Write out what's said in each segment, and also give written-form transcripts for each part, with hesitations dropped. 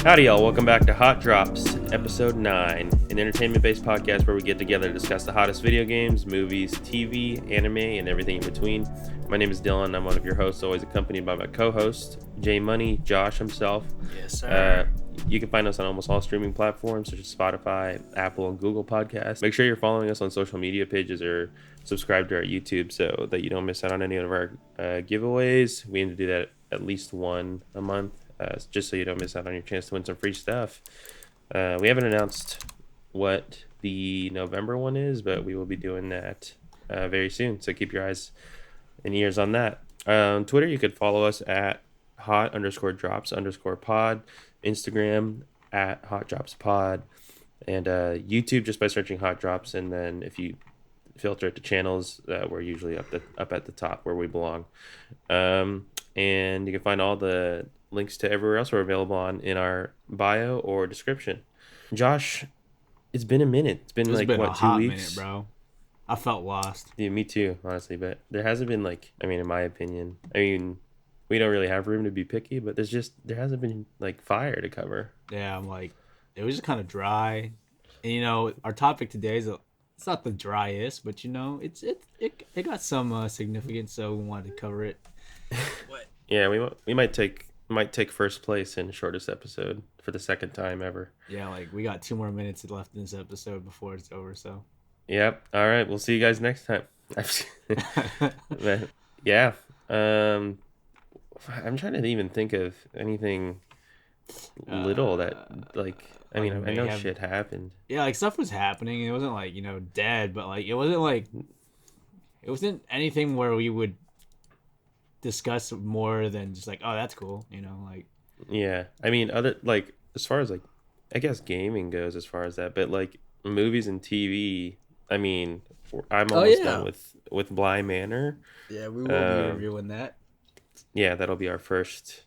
Howdy, y'all. Welcome back to Hot Drops, Episode 9, an entertainment-based podcast where we get together to discuss the hottest video games, movies, TV, anime, and everything in between. My name is Dylan. I'm one of your hosts, always accompanied by my co-host, J Money, Josh himself. Yes, sir. You can find us on almost all streaming platforms such as Spotify, Apple, and Google Podcasts. Make sure you're following us on social media pages or subscribe to our YouTube so that you don't miss out on any of our giveaways. We aim to do that at least one a month. Just so you don't miss out on your chance to win some free stuff. We haven't announced what the November one is, but we will be doing that very soon. So keep your eyes and ears on that. On Twitter, you could follow us at hot_drops_pod, Instagram at hotdropspod, and YouTube just by searching Hot Drops. And then if you filter it to channels, we're usually up at the top where we belong. And you can find all the links to everywhere else we're available on in our bio or description. Josh, it's been a minute. It's been like, what, 2 weeks? Minute, bro. I felt lost. Yeah, me too, honestly. But there hasn't been in my opinion, we don't really have room to be picky, but there hasn't been like fire to cover. Yeah, it was just kind of dry. And our topic today is it's not the driest, but it got some significance, so we wanted to cover it. What? Yeah, we might take first place in shortest episode for the second time ever. Yeah, we got 2 more minutes left in this episode before it's over, so. Yep. All right. We'll see you guys next time. But, yeah. I'm trying to even think of anything little that I know shit happened. Yeah, stuff was happening. It wasn't dead, but it wasn't anything where we would discuss more than just oh, that's cool, Yeah, other as far as I guess gaming goes, as far as that, but movies and TV, I'm almost done with Bly Manor. Yeah, we will be reviewing that. Yeah, that'll be our first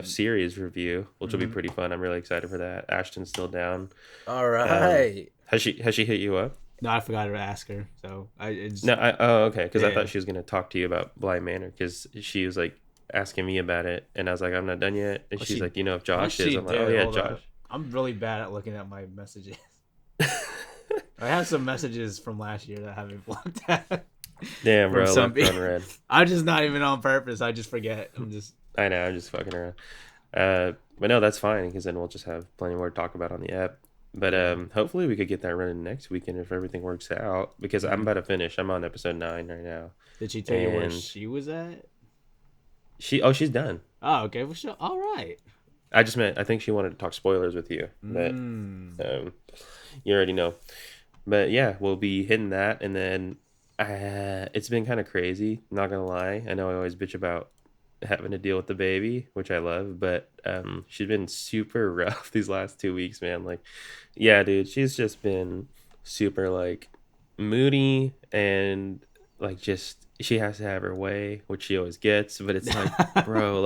series review, which will be pretty fun. I'm really excited for that. Ashton's still down. All right. Has she hit you up? No, I forgot to ask her. So okay. Because I thought she was gonna talk to you about Bly Manor, because she was asking me about it, and I was like, I'm not done yet. And she's like, if Josh is, I'm like, oh yeah, Josh. I'm really bad at looking at my messages. I have some messages from last year that I haven't looked at. Damn, bro, left unread. I'm just not even on purpose. I just forget. I know, I'm just fucking around. But no, that's fine, because then we'll just have plenty more to talk about on the app. But hopefully we could get that running next weekend if everything works out, because I'm about to finish. I'm on episode 9 right now. Did she tell you where she was at? She's done. Oh, okay. Well, all right. I think she wanted to talk spoilers with you, but you already know. But yeah, we'll be hitting that, and then it's been kind of crazy, not gonna lie. I know I always bitch about having to deal with the baby, which I love, but she's been super rough these last 2 weeks, man. Yeah, dude, she's just been super moody, and just she has to have her way, which she always gets, but it's bro,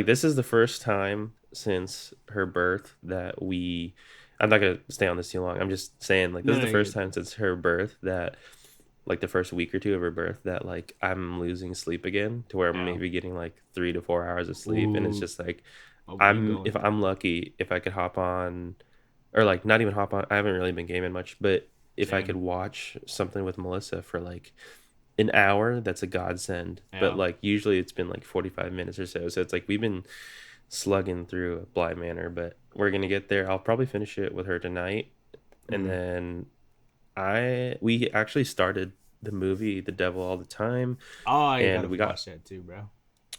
this is the first time since her birth that I'm not gonna stay on this too long. I'm just saying this is the first time since her birth that the first week or two of her birth that I'm losing sleep again, to where I'm maybe getting 3 to 4 hours of sleep. Ooh. And it's just if I'm lucky, if I could hop on, or not even hop on, I haven't really been gaming much, but if I could watch something with Melissa for an hour, that's a godsend. Yeah. But usually it's been 45 minutes or so it's we've been slugging through Bly Manor, but we're gonna get there. I'll probably finish it with her tonight. And then we actually started the movie The Devil All the Time. Oh, and we watch that too, bro.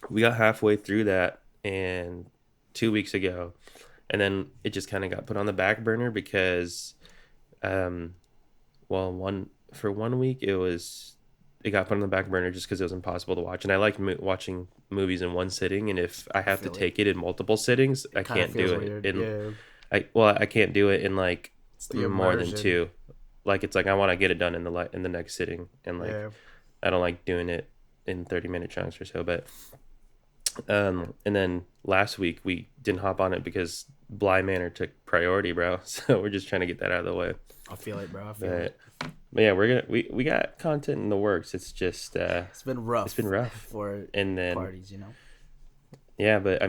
We got halfway through that and 2 weeks ago, and then it just kind of got put on the back burner because for 1 week it got put on the back burner just because it was impossible to watch, and I like watching movies in one sitting, and if I have to take it in multiple sittings, I can't do it. I can't do it in more than 2. It's I want to get it done in the next sitting, and I don't like doing it in 30-minute chunks or so. But and then last week we didn't hop on it because Bly Manor took priority, bro. So we're just trying to get that out of the way. I feel it, bro. I feel it. But yeah, we got content in the works. It's just it's been rough. It's been rough for and then parties, Yeah, but I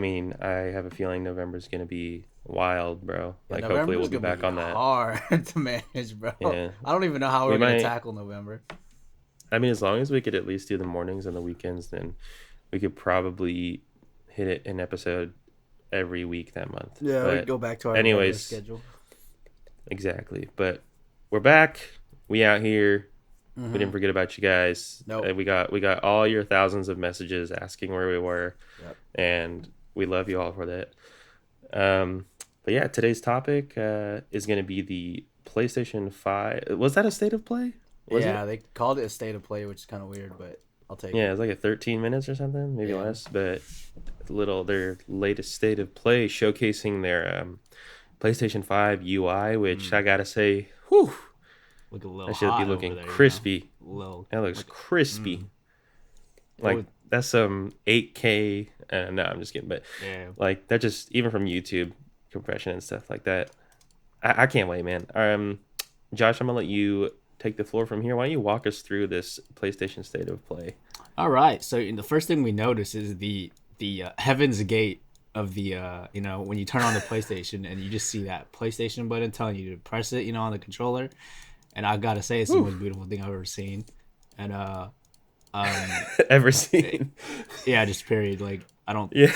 have a feeling November's gonna be wild, bro. Yeah, Like hopefully we'll November's be gonna back be on that. hard to manage, bro. Yeah. I don't even know how We we're gonna might tackle November. I mean as long as we could at least do the mornings and the weekends, then we could probably hit it an episode every week that month. Yeah, we can But go back to our regular anyways, schedule. exactly. But we're back. We out here. We Mm-hmm. didn't forget about you guys. Nope. We got all your thousands of messages asking where we were, Yep. and we love you all for that. Um, but yeah, today's topic is going to be the PlayStation 5. Was that a state of play? Was Yeah, it? they called it a state of play, which is kind of weird, but I'll take Yeah, it. it was like a 13 minutes or something, maybe Yeah. less. But their latest state of play showcasing their PlayStation 5 UI, which I gotta say, whew, Look a little that should be hot over looking there, crispy. Little. That looks Look, crispy. it Like would, that's some 8K. No, I'm just kidding. But yeah. like that just even from YouTube compression and stuff like that. I can't wait, man. Josh, I'm gonna let you take the floor from here. Why don't you walk us through this PlayStation State of Play? All right. So the first thing we notice is the Heaven's Gate of the when you turn on the PlayStation and you just see that PlayStation button telling you to press it, on the controller. And I gotta say, it's the most beautiful thing I've ever seen. And Ever seen? yeah, just period. Like I don't Yeah.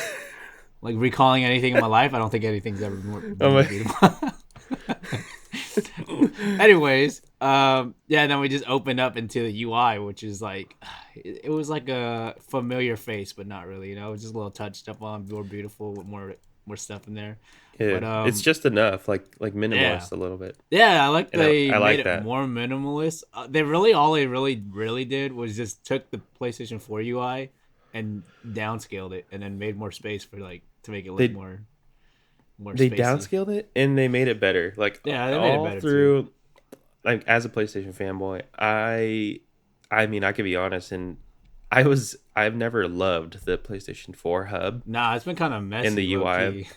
like recalling anything in my life. I don't think anything's ever been Oh more my. beautiful. Anyways, yeah, then we just opened up into the UI, which is like, it was like a familiar face, but not really. It was just a little touched up on, more beautiful with more stuff in there. Yeah, But it's just enough, like yeah, minimalist a little bit, yeah, I like and they I made like it that. more minimalist. They really all they really did was just took the PlayStation 4 UI and downscaled it, and then made more space for like to make it look They more they spacey. downscaled it and they made it better. Like Yeah, they made it all better too. through, like as a PlayStation fanboy, I mean I could be honest, and I've never loved the PlayStation 4 hub Nah, it's been kind of in the messy, low UI, key.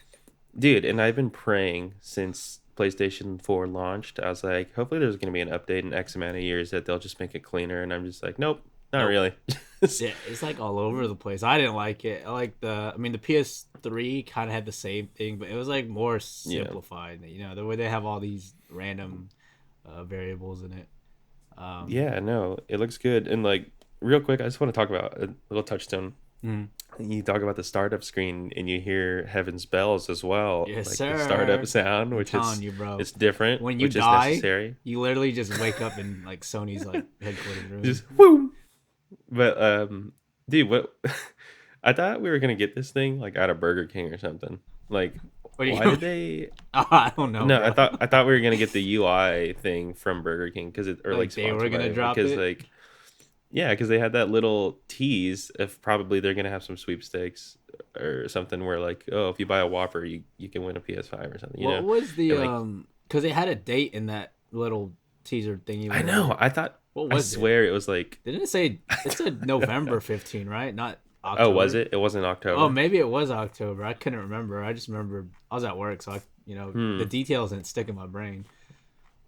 dude, and I've been praying since PlayStation 4 launched. I was like, hopefully there's going to be an update in X amount of years that they'll just make it cleaner, and I'm just like, nope, not Nope. really. Yeah, it's like all over the place. I didn't like it. I mean, the PS3 kind of had the same thing, but it was like more Yeah. simplified. The way they have all these random variables in it. Yeah, no, it looks good. And like real quick, I just want to talk about a little touchstone. Mhm. You talk about the startup screen and you hear Heaven's Bells as well, Yes, like the startup sir. sound, I'm which telling is you, bro. it's different, When you which is die, necessary. you literally just wake up in like Sony's like headquarters room. Just woo. But dude, what I thought we were gonna get this thing like out of Burger King or something. Like, What do you? why did they? I don't know, No, I bro. thought we were gonna get the UI thing from Burger King because it or like Like they were sponsored by gonna them drop because it. like yeah, because they had that little tease of probably they're gonna have some sweepstakes or something where like oh if you buy a Whopper you can win a PS5 or something What was the and like Because they had a date in that little teaser thingy. I know What I was it? swear it was like Didn't it say it said November 15, right? Not oh was October. it wasn't Oh, October. maybe it was October. I couldn't remember. I just remember I was at work, so the Hmm. details didn't stick in my brain.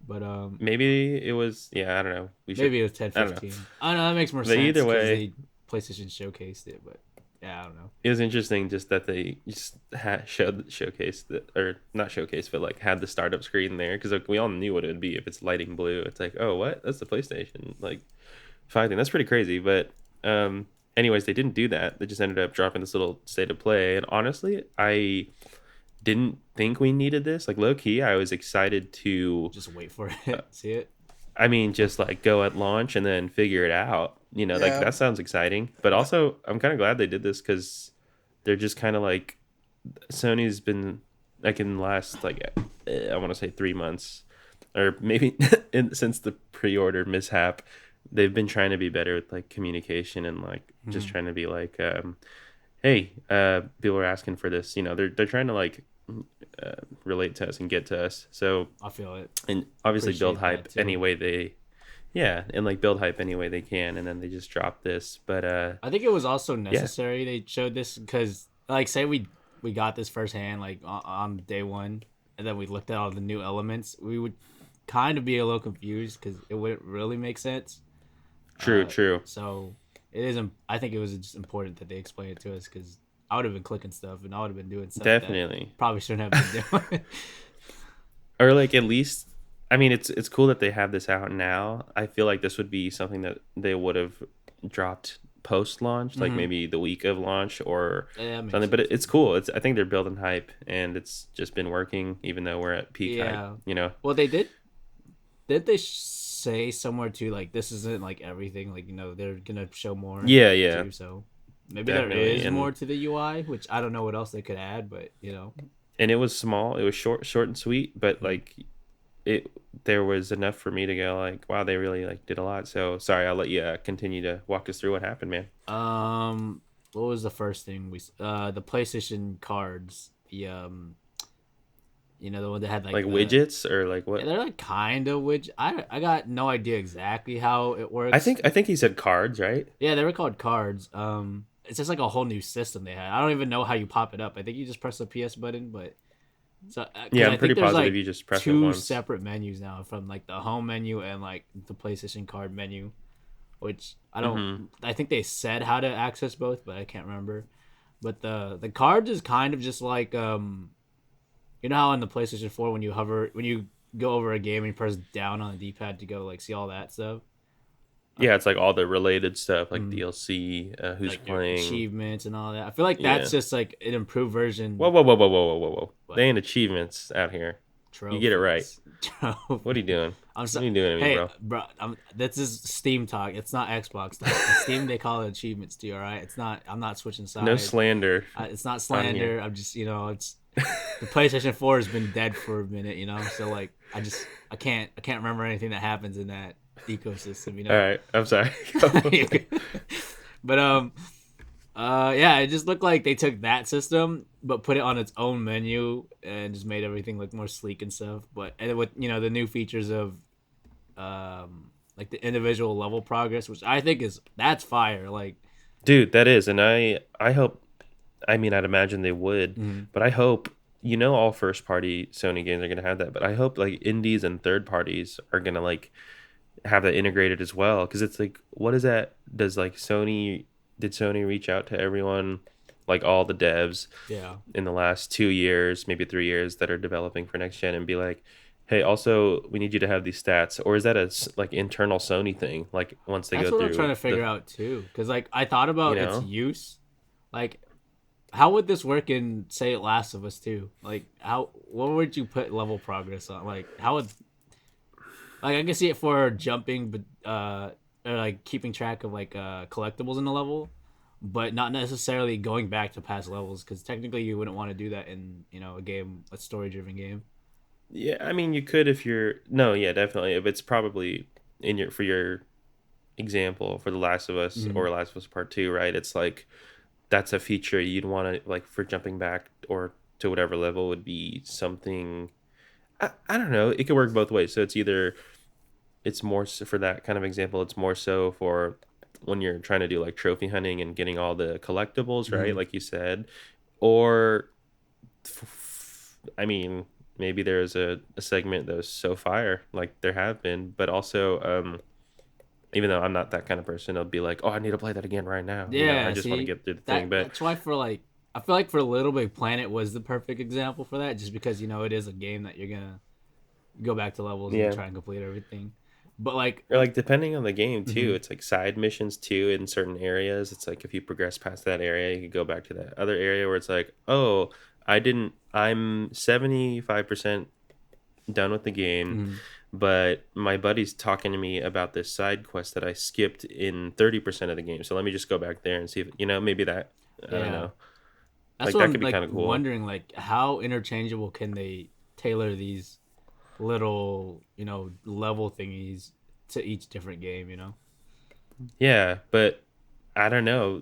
But Maybe it was yeah I don't know we should maybe it was 10, I don't know 15. I don't know, that makes more but sense either because way they PlayStation showcased it. But yeah, I don't know. it was interesting just that they just showcased the, or not showcased but like had the startup screen there because like, we all knew what it would be if it's lighting blue. It's like oh what that's the PlayStation like fighting. That's pretty crazy. But anyways, they didn't do that. They just ended up dropping this little state of play. And honestly, I didn't think we needed this. Like low key, I was excited to. Just wait for it. See it. I mean, just like go at launch and then figure it out. Like Yeah. that sounds exciting. But also, I'm kind of glad they did this because they're just kind of like Sony's been like in the last like I want to say 3 months or maybe since the pre-order mishap they've been trying to be better with like communication and like just trying to be like hey people are asking for this they're trying to like relate to us and get to us so I feel it. and obviously build Appreciate that hype too. any way they yeah and like build hype any way they can and then they just drop this but I think it was also necessary they showed this because, like, say we got this firsthand, like on day one, and then we looked at all the new elements, we would kind of be a little confused because it wouldn't really make sense. true Uh, true so it isn't. I think it was just important that they explain it to us because I would have been clicking stuff and I would have been doing stuff that Definitely. probably shouldn't have been doing. Or like at least, I mean, it's cool that they have this out now. I feel like this would be something that they would have dropped post launch, like Hmm. maybe the week of launch or Yeah, that makes something. But sense. it's cool. It's I think they're building hype, and it's just been working, even though we're at peak hype. Yeah. You know? Well, they did. Did they say somewhere too like this isn't like everything? Like they're gonna show more Yeah, yeah, too. So maybe there definitely. is more to the UI, which I don't know what else they could add, but And it was small. It was short and sweet, but Mhm. like it, there was enough for me to go like, wow, they really like did a lot. So sorry, I'll let you continue to walk us through what happened, man. What was the first thing the PlayStation cards, the one that had like Like the widgets or like yeah, what? they're like kind of which I got no idea exactly how it I works. think I think he said cards, right? Yeah, they were called cards. It's just like a whole new system they had. I don't even know how you pop it up. I think you just press the PS button, but so Yeah, because I'm I pretty think there's positive like you just press it two once. separate menus now from like the home menu and like the PlayStation card menu, which I don't. Mm-hmm. I think they said how to access both, but I can't remember. But the cards is kind of just like how in the PlayStation 4 when you go over a game and you press down on the D pad to go like see all that stuff. I, Yeah, it's like all the related stuff, like mm, DLC, who's like your playing. achievements and all that. I feel like that's Yeah. just like an improved Whoa, version. whoa, whoa, whoa, whoa, whoa, whoa, whoa! They But ain't achievements out here. You get it right. trophies, What are you trophies. doing? I'm What so are you doing to me, hey, bro? bro. This is Steam talk. It's not Xbox talk. In Steam they call it achievements too. All right. It's not. I'm not switching No sides. slander It's not on here. slander. I'm just it's the PlayStation 4 has been dead for a minute. So like I can't remember anything that happens in that ecosystem. All right, I'm sorry. Go. But yeah, it just looked like they took that system but put it on its own menu and just made everything look more sleek and stuff. But and with the new features of like the individual level progress, which I think that's fire. Like, Dude, that is, and I hope. I mean, I'd imagine they would, mhm. but I hope all first party Sony games are gonna have that. But I hope like indies and third parties are gonna like have that integrated as well, because it's like, what is that? Does like Sony did Sony reach out to everyone, like all the devs Yeah, in the last 2 years, maybe 3 years that are developing for next gen, and be like, hey, also we need you to have these stats, or is that like internal Sony thing? Like once they that's go what I'm trying through to the, figure out too. Because like I thought you about its know, use, like how would this work in say Last of Us 2? Like what would you put level progress on? Like how would like I can see it for jumping, but or like keeping track of like collectibles in the level, but not necessarily going back to past levels because technically you wouldn't want to do that in a story driven game. yeah. I mean, you could if you're no, yeah, definitely. If it's probably in your for your example for The Last of Us Mm-hmm. or Last of Us Part Two, right? It's like that's a feature you'd want to like for jumping back or to whatever level would be something. I don't know. It could work both ways. So it's either it's more so for that kind of example. It's more so for when you're trying to do like trophy hunting and getting all the collectibles, right? Mm-hmm. Like you said, or I mean, maybe there's a segment that was so fire, like there have been, but also, even though I'm not that kind of person, I'll be like, oh, I need to play that again right now. I Yeah, just want to see get through the thing. that But that's why for like I feel like for Little Big Planet was the perfect example for that, just because it is a game that you're gonna go back to levels and yeah, try and complete everything. But like, or like depending on the game too, mhm. it's like side missions too in certain areas. It's like if you progress past that area, you could go back to that other area where it's like, oh, I'm 75% done with the game, Mhm. but my buddy's talking to me about this side quest that I skipped in 30% of the game. So let me just go back there and see if, maybe that, I don't Yeah, know. that's Like what that I'm could be like kind of cool. wondering. Like, how interchangeable can they tailor these little level thingies to each different game? Yeah, but I don't know.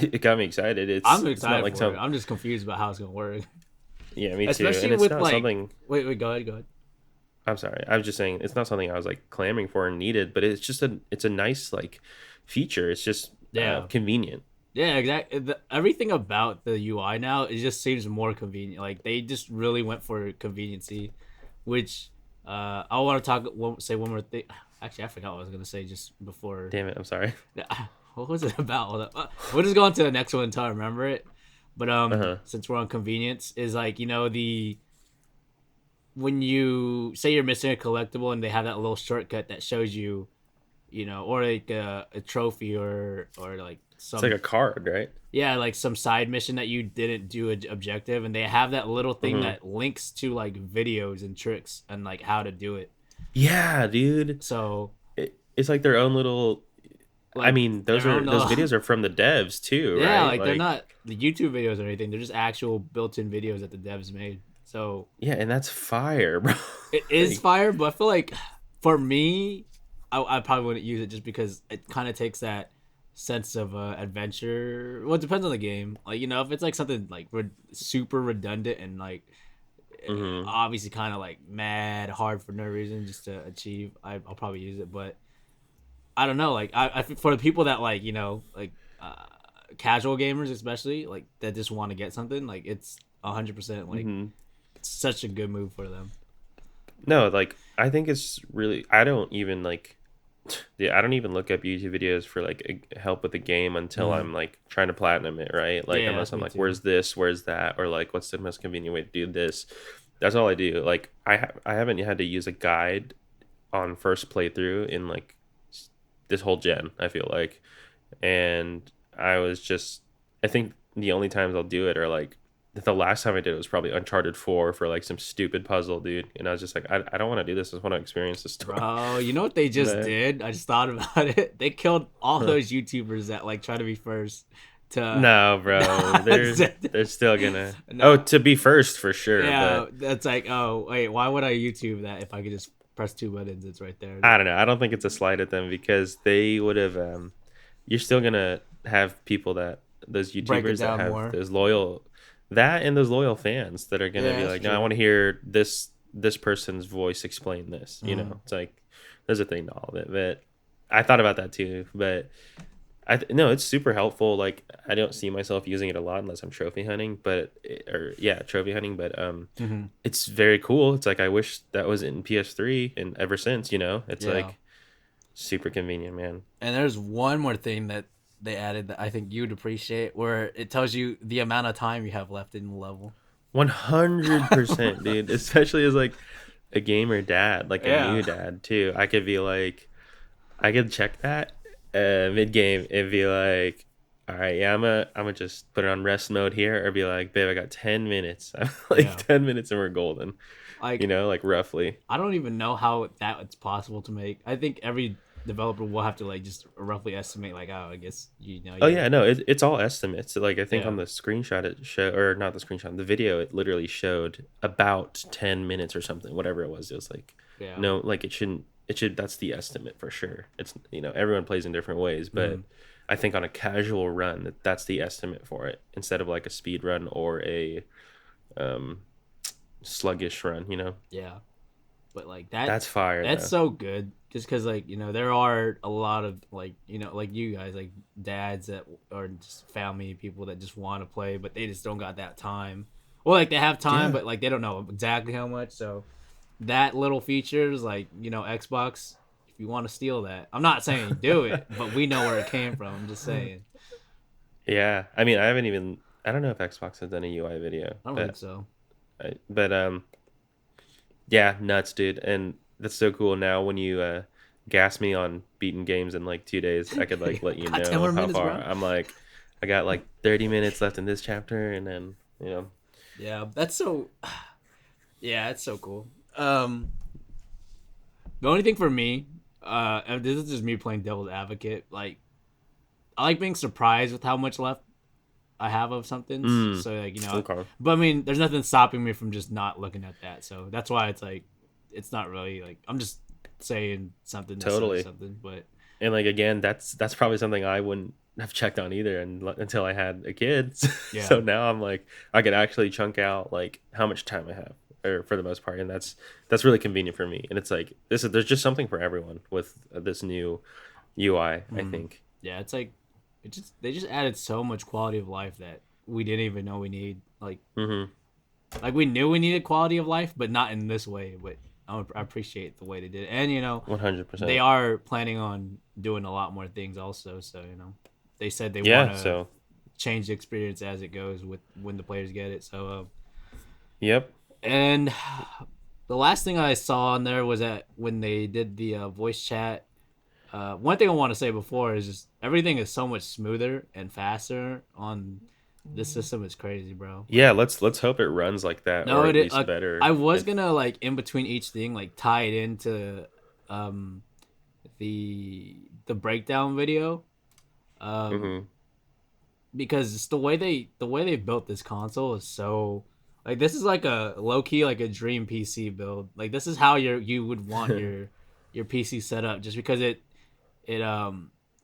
It got me excited. I'm It's not excited like for it. some, I'm just confused about how it's gonna work, yeah, me too. especially And it's with not like. something, Wait, go ahead, go ahead. I'm sorry. I was just saying it's not something I was like clamoring for and needed, but it's a nice like feature. It's just Yeah, convenient. yeah, exactly. Everything about the UI now it just seems more convenient. Like they just really went for conveniency, which I want to say one more thing. Actually, I forgot what I was gonna say just before. Damn it. I'm sorry. What was it about? We'll just go on to the next one until I remember it. But Uh-huh. since we're on convenience, is like the when you say you're missing a collectible and they have that little shortcut that shows you, or like a trophy or like It's like some a card, right? yeah, like some side mission that you didn't do an objective, and they have that little thing Mm-hmm. that links to like videos and tricks and like how to do it. Yeah, dude. So It's like their own little. I like mean, their own those videos are from the devs too, yeah, right? like they're Like, not the YouTube videos or anything. They're just actual built-in videos that the devs made. So yeah, and that's fire, bro. it is Like, fire, but I feel like for me, I probably wouldn't use it just because it kind of takes that sense of adventure. Well, it depends on the game. Like if it's like something like super redundant and like mm-hmm. obviously kind of like mad hard for no reason just to achieve, I'll probably use it. But I don't know. Like I for the people that like like uh, casual gamers especially like that just want to get something like it's 100% like Mm-hmm. it's such a good move for them. No, like I think it's really. I don't even like. Yeah, I don't even look up YouTube videos for like help with the game until Mm-hmm. I'm like trying to platinum it, right? Like Yeah, unless that's I'm me like, too. where's this, where's that, or like what's the most convenient way to do this. That's all I do. Like I haven't had to use a guide on first playthrough in like this whole gen. I feel like, and I was just. I think the only times I'll do it are like the last time I did it was probably Uncharted 4 for like some stupid puzzle, dude. And I was just like, I don't want to do this. I just want to experience the story. Bro, you know what they just But did? I just thought about it. They killed all huh. those YouTubers that like try to be first to No, bro. They're still gonna. Oh, no. to be first for sure, Yeah, but that's like, oh wait, why would I YouTube that if I could just press two buttons? It's right there. I don't know. I don't think it's a slight at them because they would have. You're still gonna have people that those Break it YouTubers that down have more. those loyal, that and those loyal fans that are gonna Yeah, be that's like, no, I true. want to hear this person's voice explain this. Mm. It's like there's a thing to all of it. But I thought about that too. But no, it's super helpful. Like I don't see myself using it a lot unless I'm trophy hunting, but or yeah, trophy hunting. But Mm-hmm. it's very cool. It's like I wish that was in PS3, and ever since, it's Yeah. like super convenient, man. And there's one more thing that they added that I think you'd appreciate, where it tells you the amount of time you have left in the level. 100%, dude. Especially as like a gamer dad, like a Yeah. new dad too. I could be like, I could check that mid game and be like, all right, yeah, I'm gonna just put it on rest mode here, or be like, babe, I got 10 minutes. I'm like Yeah. 10 minutes and we're golden. Like Like roughly. I don't even know how that it's possible to make. I think every developer will have to like just roughly estimate like, oh, I guess Oh you're yeah, no, it's all estimates. Like I think yeah. on the screenshot it showed, or not the screenshot, the video it literally showed about 10 minutes or something, whatever it was. It was like, Yeah. no, like it shouldn't. It should. That's the estimate for sure. It's everyone plays in different ways, but Mm, I think on a casual run that's the estimate for it instead of like a speed run or a um sluggish run. yeah. But like That's fire that's though. so good just because like there are a lot of like like you guys like dads that or just family people that just want to play but they just don't got that time. Well, like they have time Yeah. but like they don't know exactly how much. So that little features like Xbox, if you want to steal that, I'm not saying do it, but we know where it came from. I'm just saying. Yeah. I mean, I haven't even. I don't know if Xbox has done a UI video, I don't think but so. yeah, nuts, dude. And that's so cool. Now when you gas me on beating games in like 2 days, I could like let you Got 10 know more how minutes, far. bro. I'm like, I got like 30 minutes left in this chapter, and then Yeah, that's so. Yeah, it's so cool. The only thing for me, and this is just me playing devil's advocate. Like, I like being surprised with how much left I have of something. mm, So like okay, but I mean, there's nothing stopping me from just not looking at that. So that's why it's like, it's not really like I'm just saying something to say totally. something. But And like again, that's probably something I wouldn't have checked on either, until I had a kid. yeah, So now I'm like, I could actually chunk out like how much time I have, or for the most part, and that's really convenient for me. And it's like there's just something for everyone with this new UI. I mm, think. yeah, it's like they just added so much quality of life that we didn't even know we need. Hmm. Like we knew we needed quality of life, but not in this way. But I appreciate the way they did it, and 100%. they are planning on doing a lot more things also. So they said they want Yeah. to So change the experience as it goes with when the players get it. So Yep. and the last thing I saw on there was that when they did the voice chat. One thing I want to say before is just everything is so much smoother and faster on this system. Is crazy, bro. Yeah, Like, let's hope it runs like that, no, or at it. least I better. was If gonna like in between each thing like tie it into um the breakdown video um hmm because it's the way they built this console is so like this is like a low key like a dream PC build. Like this is how you would want your PC set up just because it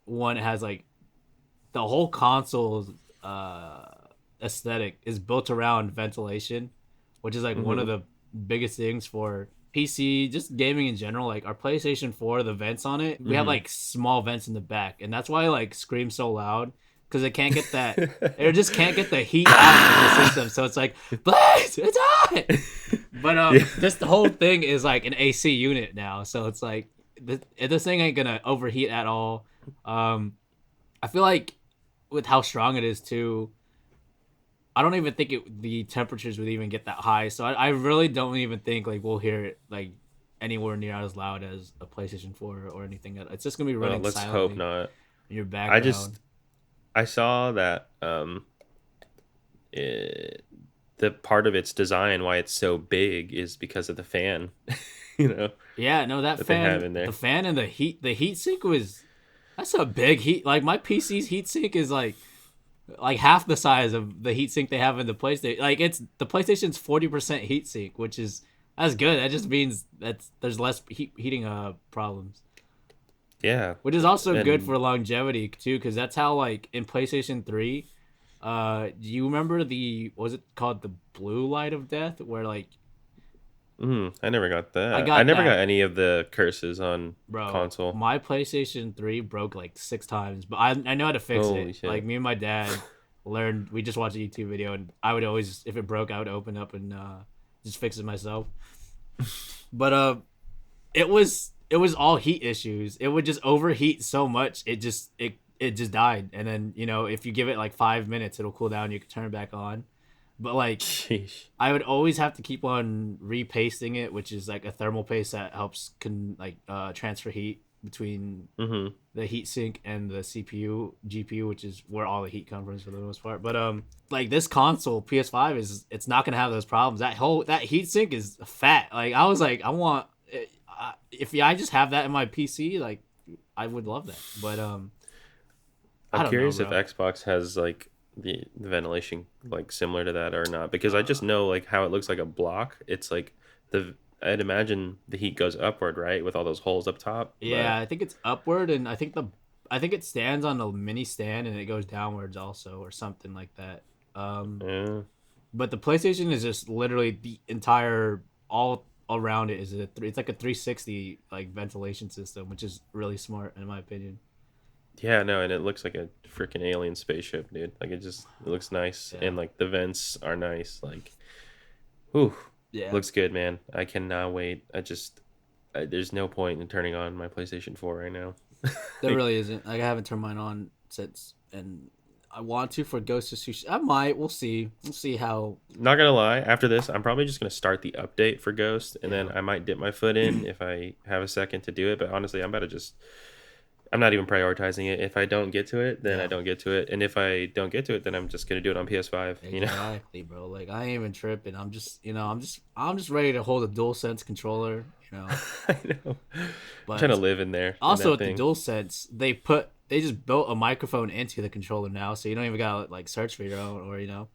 one it has like the whole console's uh aesthetic is built around ventilation, which is like one of hmm the biggest things for PC, just gaming in general. Like our PlayStation 4, the vents on it, we have hmm like small vents in the back, and that's why it like screams so loud because it can't get that. It just can't get the heat out of the system, so it's like, Blaze, it's hot. But Yeah. this the whole thing is like an AC unit now, so it's like this thing ain't gonna overheat at all. Um, I feel like with how strong it is too, I don't even think the temperatures would even get that high. So I really don't even think like we'll hear it like anywhere near as loud as a PlayStation 4 or anything. It's just gonna be Well, running let's hope silently not. in your I background. just I saw that it, the part of its design why it's so big is because of the fan, you know, Yeah, no, that that they have fan, in the there. fan and the heat sink was that's a big heat. Like my PC's heat sink is like half the size of the heat sink they have in the PlayStation. Like it's the PlayStation's 40% heat sink, which is that's good. That just means that there's less heating problems, Yeah, which is also good and for longevity too, because that's how like in PlayStation 3. Do you remember the was it called the blue light of death, where like I never got I that. I got never got that, any of the curses on bro. console. My PlayStation 3 broke like 6 times, but I know how to fix Holy it. Like shit. me and my dad learned. We just watched a YouTube video, and I would always, if it broke, I would open up and just fix it myself. But it was all heat issues. It would just overheat so much. It just died. And then if you give it like 5 minutes, it'll cool down. You can turn it back on. But like Sheesh. I would always have to keep on repasting it, which is like a thermal paste that helps transfer heat between hmm the heat sink and the CPU, GPU, which is where all the heat comes from for the most part. But like this console, PS5 it's not gonna have those problems. That heat sink is fat. Like I was like, I want if I just have that in my PC, like I would love that. But I I'm don't know, curious if bro. Xbox has like the ventilation like similar to that or not because I just Uh, know like how it looks like a block. It's like the I'd imagine the heat goes upward, right, with all those holes up top, yeah, but I think it's upward, and I think it stands on a mini stand, and it goes downwards also, or something like that. yeah. But the PlayStation is just literally the entire all around it is it's like a 360 like ventilation system, which is really smart in my opinion. Yeah, no, and it looks like a freaking alien spaceship, dude. Like it looks nice Yeah, and like the vents are nice. Like, whew, yeah. looks good, man. I cannot wait. There's no point in turning on my PlayStation 4 right now. There Like, really isn't. Like I haven't turned mine on since, and I want to for Ghost of Tsushima. I might. We'll see. We'll see how. not gonna lie, after this, I'm probably just gonna start the update for Ghost, and then Yeah. I might dip my foot in if I have a second to do it. But honestly, I'm not even prioritizing it. If I don't get to it, then I Yeah. don't get to it, and if I don't get to it, then I'm just gonna do it on PS5. You know? Exactly, bro. Like I ain't even tripping. I'm just ready to hold a DualSense controller. I know. I'm trying to But live in there in also that with the thing. DualSense, they just built a microphone into the controller now, so you don't even gotta like search for your own or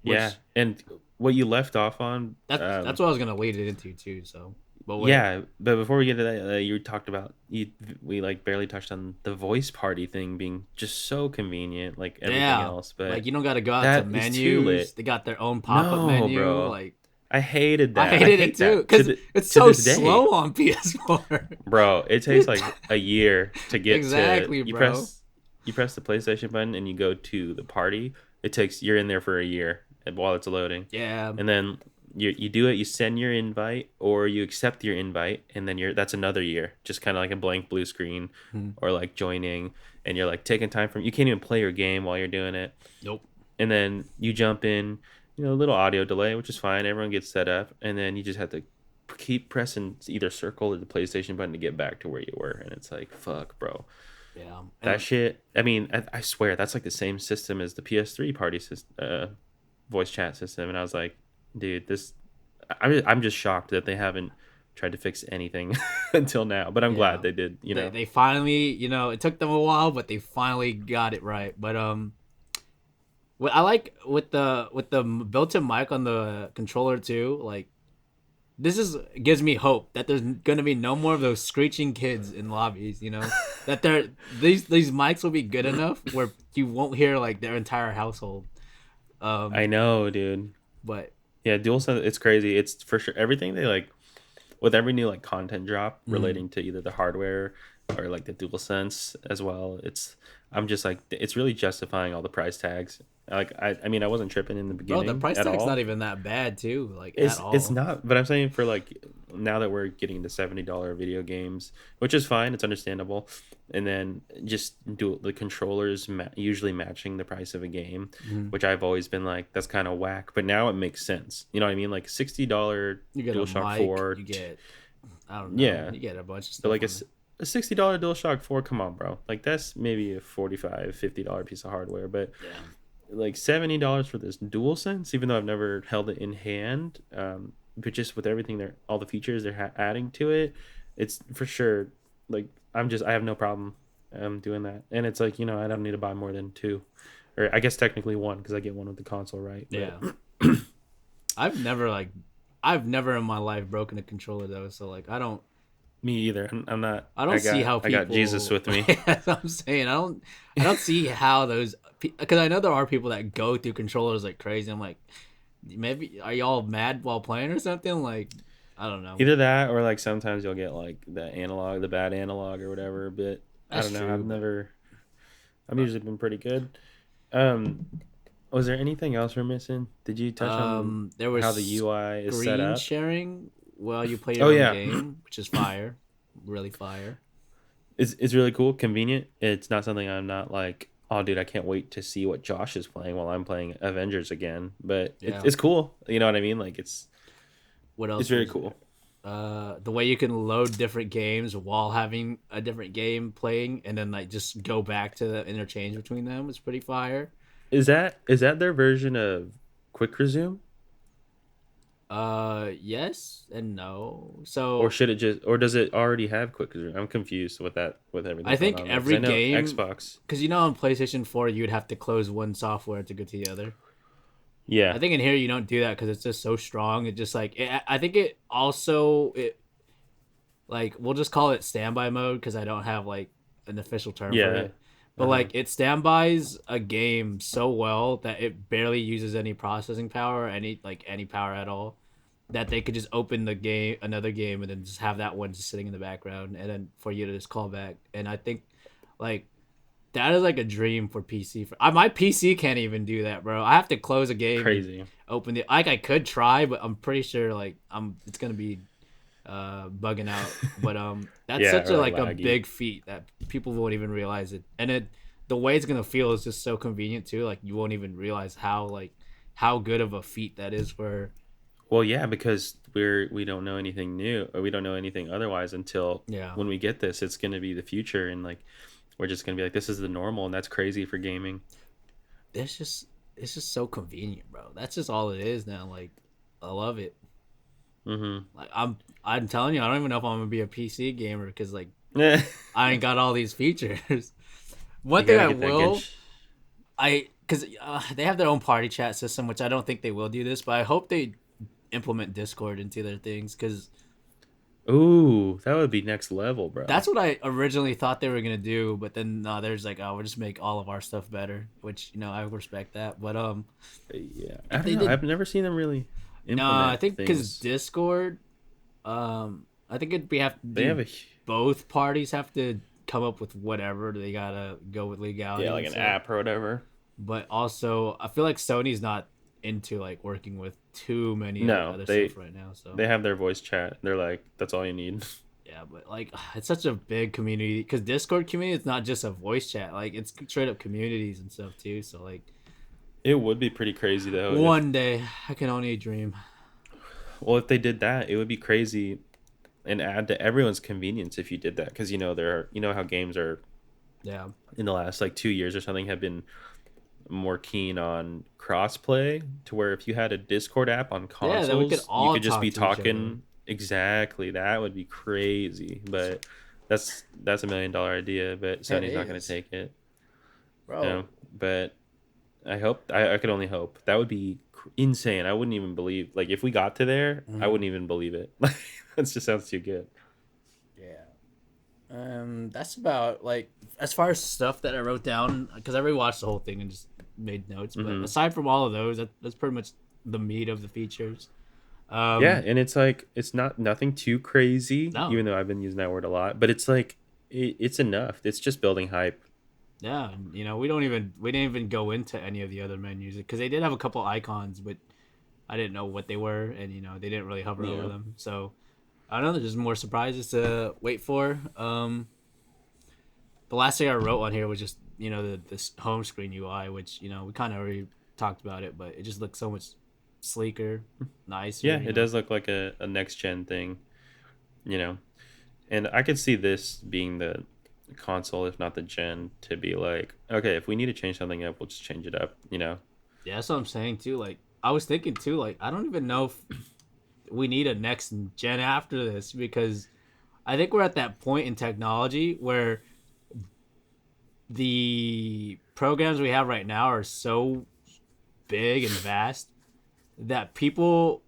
Yeah, which and what you left off on, that's what I was gonna lead it into too. So, but wait, yeah. But before we get to that, you talked about we like barely touched on the voice party thing being just so convenient, like everything yeah, else. like But you don't gotta go out to that is too menus. lit. They got their own pop up No, menu. bro, Like I hated I that. I hated it hate too that to because it's to so this day, slow on PS4. bro. It takes like a year to get to Exactly, bro. you press the PlayStation button and you go to the party. You're in there for a year while it's loading. Yeah. And then you do it, you send your invite or you accept your invite, and then that's another year, just kind of like a blank blue screen Mhm. or like joining. and you're like taking time from, you can't even play your game while you're doing it. Nope. And then you jump in, a little audio delay, which is fine. Everyone gets set up, and then you just have to keep pressing either circle or the PlayStation button to get back to where you were. And it's like, fuck, bro. Yeah. That shit. I mean, I swear that's like the same system as the PS3 party system, voice chat system. And I was like, dude, I'm just shocked that they haven't tried to fix anything until now. But I'm glad they did. They finally, it took them a while, but they finally got it right. But what I like with the built-in mic on the controller too, like gives me hope that there's gonna be no more of those screeching kids in lobbies. That these mics will be good enough where you won't hear like their entire household. I know, dude. But yeah, DualSense, it's crazy. It's for sure everything they like with every new like content drop relating to either the hardware or like the DualSense as well. I'm just like, it's really justifying all the price tags. Like I mean, I wasn't tripping in the beginning. Bro, the price tag's not even that bad too. Like at all. It's not. But I'm saying for like now that we're getting the $70 video games, which is fine, it's understandable, and then just do the controllers usually matching the price of a game, which I've always been like, that's kind of whack. But now it makes sense. You know what I mean? Like $60 DualShock 4. You get, I don't know. Yeah, you get a bunch of stuff. So like a $60 DualShock 4. Come on, bro. Like that's maybe a $45-$50 piece of hardware, but. Yeah. Like $70 for this DualSense, even though I've never held it in hand, but just with everything all the features they're adding to it, it's for sure. Like I have no problem doing that, and it's like, I don't need to buy more than two, or I guess technically one because I get one with the console, right? Yeah. I've never in my life broken a controller though, so like I don't. Me either. I'm not. I don't see how people. I got Jesus with me. That's what I'm saying. I don't see how those, because I know there are people that go through controllers like crazy. I'm like, maybe are y'all mad while playing or something? Like, I don't know. Either that or like sometimes you'll get like the bad analog or whatever. But That's I don't know. true. I've usually been pretty good. Was there anything else we're missing? Did you touch on there was how the UI is set up? Sharing while you play your own game, which is fire, really fire. It's really cool, convenient. It's not something I'm not like, oh, dude, I can't wait to see what Josh is playing while I'm playing Avengers again. But it's cool. You know what I mean? Like what else? It's very cool. The way you can load different games while having a different game playing, and then like just go back to the interchange between them is pretty fire. Is that their version of Quick Resume? Yes and no. So, or does it already have Quick Resume? I'm confused with everything. I think every game Xbox, because on PlayStation 4 you'd have to close one software to go to the other. Yeah, I think in here you don't do that because it's just so strong. It just like I think it also like we'll just call it standby mode because I don't have like an official term for it. But like it standbys a game so well that it barely uses any processing power, or any power at all, that they could just open another game, and then just have that one just sitting in the background, and then for you to just call back. And I think like that is like a dream for PC. My PC can't even do that, bro. I have to close a game. Crazy. Open it. Like I could try, but I'm pretty sure like it's gonna be bugging out. But that's such a big feat that people won't even realize it. And the way it's gonna feel is just so convenient too. Like you won't even realize how good of a feat that is for. Well, yeah, because we don't know anything new, or we don't know anything otherwise until when we get this. It's gonna be the future, and like we're just gonna be like, this is the normal, and that's crazy for gaming. It's just so convenient, bro. That's just all it is now. Like I love it. Like I'm telling you, I don't even know if I'm gonna be a PC gamer because like I ain't got all these features. One thing I will, because they have their own party chat system, which I don't think they will do this, but I hope they implement Discord into their things because. Ooh, that would be next level, bro. That's what I originally thought they were gonna do, but then there's like, we'll just make all of our stuff better, which I respect that. But yeah, I don't know. I've never seen them really. No, I think because Discord, I think both parties have to come up with whatever they gotta go with legality. Yeah, like an app or whatever. But also, I feel like Sony's not into like working with too many other stuff right now. So they have their voice chat. They're like, that's all you need. Yeah, but like it's such a big community because Discord community it's not just a voice chat, like it's straight up communities and stuff too. So like It would be pretty crazy though if, one day I can only dream. well, if they did that, it would be crazy and add to everyone's convenience if you did that, because you know how games are Yeah, in the last like 2 years or something have been more keen on crossplay, to where if you had a Discord app on yeah, that we could consoles, you all could just talk be to each other. talking. Exactly, that would be crazy. But that's $1 million idea, but It Sony's not going to is, take it. You know, bro. but I could only hope. That would be insane. I wouldn't even believe, like, if we got to there, I Mhm. wouldn't even believe it. Like, that just sounds too good. Yeah. That's about like as far as stuff that I wrote down because I rewatched the whole thing and just made notes. But Hmm. aside from all of those, that's pretty much the meat of the features. Yeah, Um, and it's like it's not nothing too crazy, no, even though I've been using that word a lot. But it's like it's enough. It's just building hype. yeah, we didn't even go into any of the other menus because they did have a couple icons, but I didn't know what they were, and they didn't really hover over Yeah. them. So I don't know. There's just more surprises to wait for. The last thing I wrote on here was just this home screen UI, which we kind of already talked about it, but it just looks so much sleeker, nicer. Yeah, it does look like a next gen thing, you know. And I could see this being the console, if not the gen, to be like, okay, if we need to change something up, we'll just change it up, you know. Yeah, that's what I'm saying too. Like I was thinking too, like I don't even know if we need a next gen after this because I think we're at that point in technology where the programs we have right now are so big and vast that people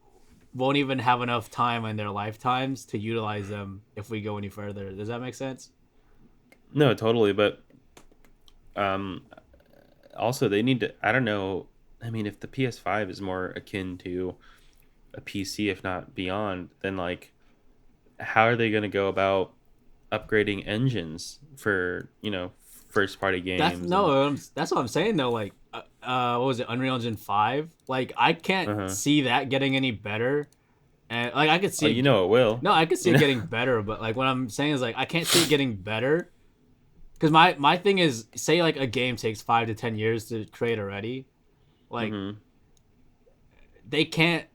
won't even have enough time in their lifetimes to utilize them if we go any further. Does that make sense? No, totally, but um also they need to, I don't know, I mean, if the PS5 is more akin to a PC, if not beyond, then like how are they going to go about upgrading engines for, first party That's games and no, that's what I'm saying though. Like, what was it, Unreal Engine 5? Like, I can't uh-huh. see that getting any better. And like, I could Oh, see you it. know it will. No, I could see You it know. getting better, but like, what I'm saying is like, I can't see it getting better because my thing is, say like a game takes 5 to 10 years to create already. Like, Mhm. they can't.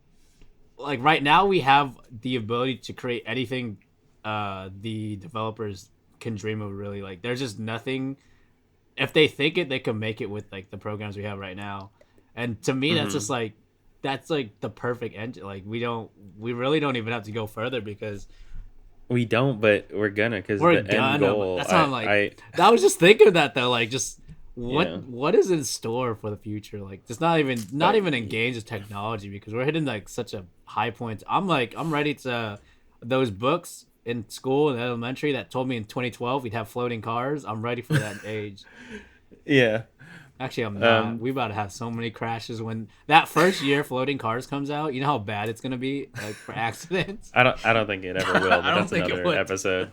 Like right now, we have the ability to create anything. The developers can dream of really. Like, there's just nothing if they think it, they can make it with like the programs we have right now. And to me, Mhm. that's like the perfect engine. Like we really don't even have to go further because We don't, but we're gonna, cuz we're the end gonna. But goal, that's how I'm like. I I was just thinking of that though. Like just yeah. what is in store for the future? Like it's not But even engaged with technology because we're hitting like such a high point. I'm ready to those books in school in elementary that told me in 2012 we'd have floating cars. I'm ready for that age. yeah. Actually, I'm not. Um We about to have so many crashes when that first year floating cars comes out. You know how bad it's gonna be, like for accidents. I don't think it ever will, I but don't that's think it another would. episode.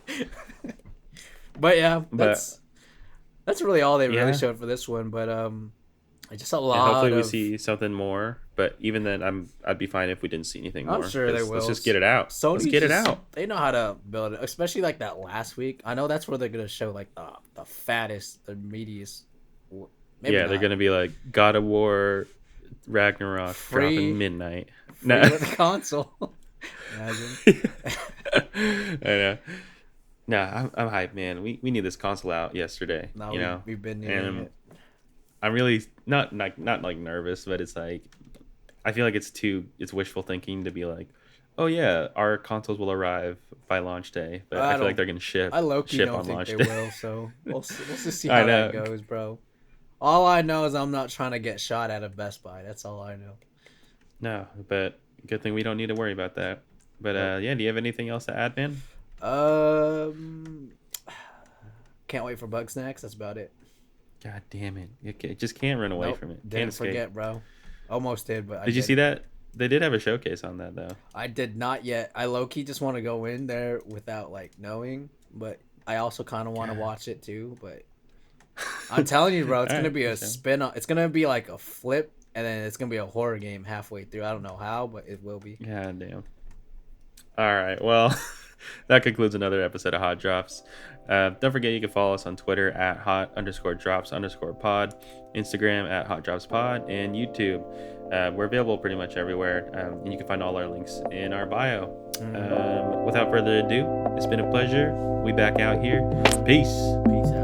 But yeah, But that's really all they really yeah, showed for this one. But just a and hopefully lot we of. see something more, but even then I'd be fine if we didn't see anything I'm more, sure they cuz let's will. just get it out. Let's Sony get it just out. they know how to build it, especially like that last week. I know that's where they're gonna show like the fattest, the meatiest. Maybe Yeah, they're not going to be like God of War Ragnarok dropping free, midnight. free No. with the console. Imagine. I know. No, I'm hyped, man. We need this console out yesterday, Now you know, we've been needing and it. I'm really not like nervous, but it's like I feel like it's wishful thinking to be like, oh yeah, our consoles will arrive by launch day, but I I feel like don't. they're gonna I low key ship don't on think launch they day. will. So we'll just see I how that know. goes, bro. All I know is I'm not trying to get shot at of Best Buy. That's all I know. No, but good thing we don't need to worry about that. But Yep. yeah, do you have anything else to add, man? Um. Can't wait for Bug Snacks. That's about it. God damn it! Just can't run away Nope. from it. Can't Didn't escape. forget, bro. Almost did, but I Did you see didn't. that? They did have a showcase on that though. I did not yet. I low key just want to go in there without like knowing, but I also kind of want to God. watch it too. But I'm telling you, bro, it's All gonna right, be for a sure. spin off. It's gonna be like a flip, and then it's gonna be a horror game halfway through. I don't know how, but it will be. God damn. All right. Well, That concludes another episode of Hot Drops. Don't forget you can follow us on Twitter at hot_drops_pod, Instagram at Hot Drops Pod, and YouTube. We're available pretty much everywhere, and you can find all our links in our bio. Without further ado, it's been a pleasure. We back out here. Peace. Peace out.